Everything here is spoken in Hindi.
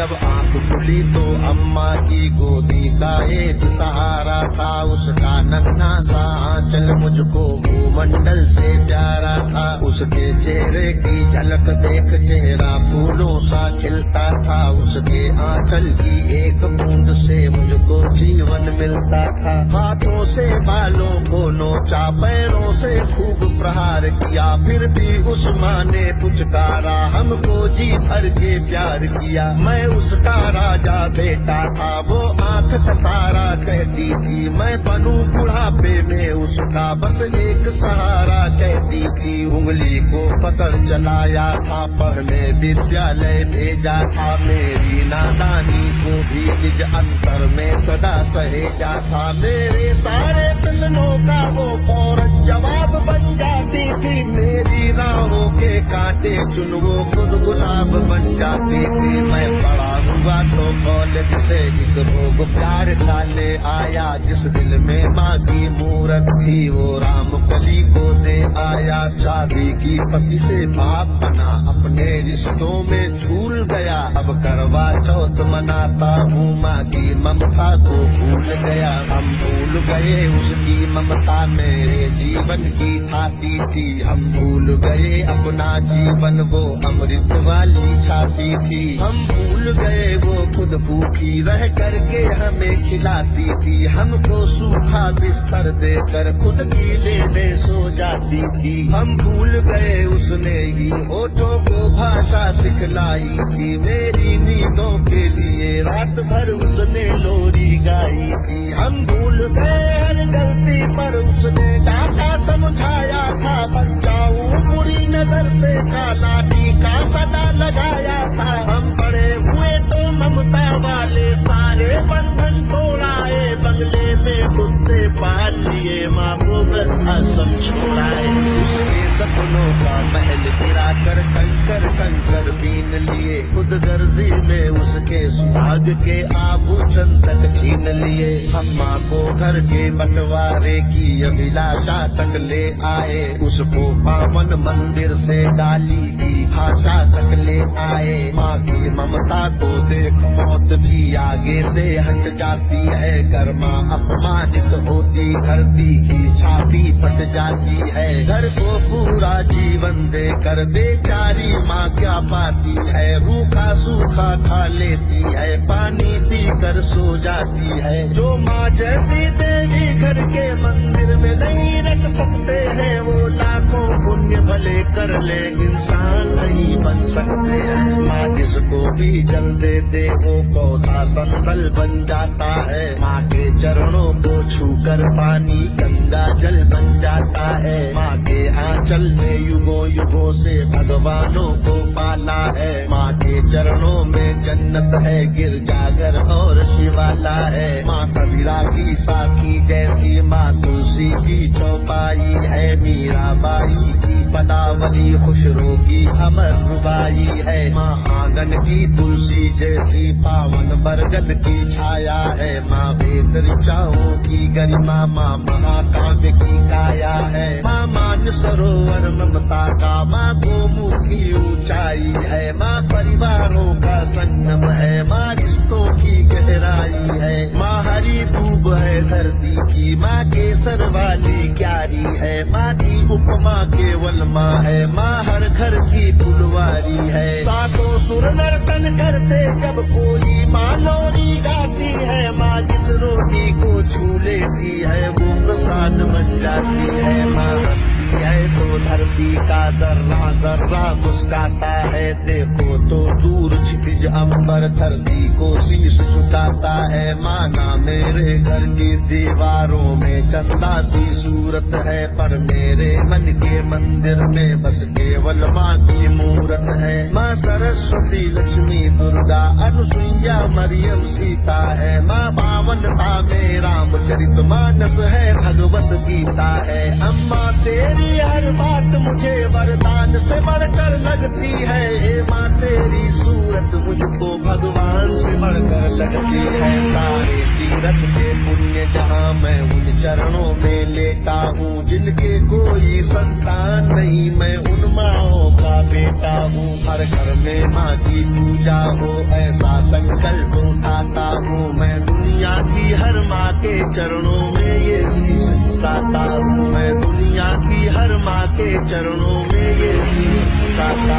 जब आंख खुली तो अम्मा की गोदी का एक सहारा था, उसका नन्हा सा आंचल मुझको भूमंडल से प्यारा था। उसके चेहरे की झलक देख चेहरा फूलों सा खिलता था, उसके आंचल की एक बूंद से मुझको जीवन मिलता था। हाथों से बालों को नोचा, पैरों से खूब प्रहार किया, फिर भी उस माँ ने पुचकारा, हमको जी भर के प्यार किया। मैं उसका राजा बेटा था, वो आंख तारा कहती थी, मैं बनूं बुढ़ापे में उसका बस एक सहारा कहती थी। उंगली को पकड़ चलाया था, पढ़ने विद्यालय भेजा था, मेरी नादानी को भी निज अंतर में सदा सहेजा था। मेरे सारे प्रश्नों का वो फौरन जवाब बन जाती थी, मेरी राहों के कांटे चुन वो खुद गुलाब बन जाती थी। मैं बड़ा हुआ तो कॉलेज से एक रोग प्यार का ले आया, जिस दिल में माँ की मूरत थी वो राम कली को दे आया। चाबी की पति से बाप बना, अपने रिश्तों में झूल गया, अब करवा चौथ मनाता हूँ, माँ की ममता को भूल गया। हम भूल गए उसकी ममता मेरे जीवन की थाती थी, हम भूल गए अपना जीवन वो अमृत वाली छाती थी। हम भूल गए वो खुद भूखी रह करके हमें खिलाती थी, हमको सूखा बिस्तर देकर खुद गीले में सो जाती थी। हम भूल गए उसने ही होठों को भाषा सिखलाई थी, मेरी नींदों के लिए रात भर उसने लोरी गाई थी। हम भूल गए हर गलती पर उसने डांटा समझाया था, बचाऊं बुरी नजर से काला टीका सदा लगाया था। हम बड़े हुए तो ममता वाले सारे बंधन तोड़ाए, बंगले में कुत्ते पाल लिए, माँ को वृद्धाश्रम छोड़ाए। उसके सपनों का महल गिरा कर कंकर कंकर बीन लिए, खुद गर्जी में उसके सुहाग के आभूषण तक छीन लिए। अम्मा को घर के बंटवारे की अभिलाषा तक ले आए, उसको पावन मंदिर से गाली की भाषा तक ले आए। माँ की ममता को देख मौत भी आगे से हट जाती है, घर माँ अपमानित होती धरती की छाती फट जाती है। घर को पूरा जीवन देकर बेचारी माँ क्या पाती है, रूखा सूखा खा लेती है, पानी पी कर सो जाती है। जो माँ जैसी देवी घर के मंदिर में नहीं रख सकते हैं, वो लाखों पुण्य भले कर ले इंसान नहीं बन सकते हैं। माँ जिसको भी जल देते वो पौधा संतल बन जाता है, माँ के चरणों को छूकर पानी गंगा जल बन जाता है। माँ के आंचल में युगों युगों से भगवानों को पाला है, माँ के चरणों में जन्नत है, गिरजाघर और शिवाला है। माँ कबीरा की साखी जैसी माँ तुलसी की चौपाई है, मीराबाई की पदावली खुशरो की अमर रुबाई है। माँ आंगन की तुलसी जैसी पावन बरगद की छाया है, माँ वेद ऋचाओं की गरिमा, माँ महाकाव्य की काया है। माँ मान सरोवर ममता का, माँ गोमुख की ऊंचाई है, माँ परिवारों का संगम है, माँ रिश्तों की गहराई है। माँ हरी दूब है धरती की, माँ केसर वाली क्यारी है, माँ की उपमा केवल माँ है, माँ हर घर की फुलवारी है। सातों सुर नर्तन करते जब कोई माँ लोरी गाती है, माँ जिस रोटी को छू लेती है वो प्रसाद बन जाती है। माँ हंसती है तो धरती का जर्रा जर्रा मुस्काता है, देखो तो दूर क्षितिज अंबर धरती को शीश झुकाता है। माना मेरे घर की दीवारों में चंदा सी सूरत है, पर मेरे मन के मंदिर में बस केवल माँ की मूरत है। माँ सरस्वती लक्ष्मी दुर्गा अनुसुईया मरियम सीता है, माँ पावनता में रामचरित मानस है, भगवत गीता है। अम्मा तेरी हर बात मुझे वरदान से बढ़कर लगती है, हे माँ तेरी सूरत मुझको भगवान से बढ़कर लगती है। सारे तीरथ के पुण्य जहाँ मैं उन चरणों में लेता हूँ, जिनके कोई संतान नहीं मैं उन माँओं का बेटा हूँ। हर घर में माँ की पूजा हो ऐसा संकल्प उठाता हूँ। मैं दुनिया की हर माँ के चरणों में ये शीश झुकाता हूँ। मैं दुनिया की हर माँ के चरणों में ये शीश झुकाता हूँ।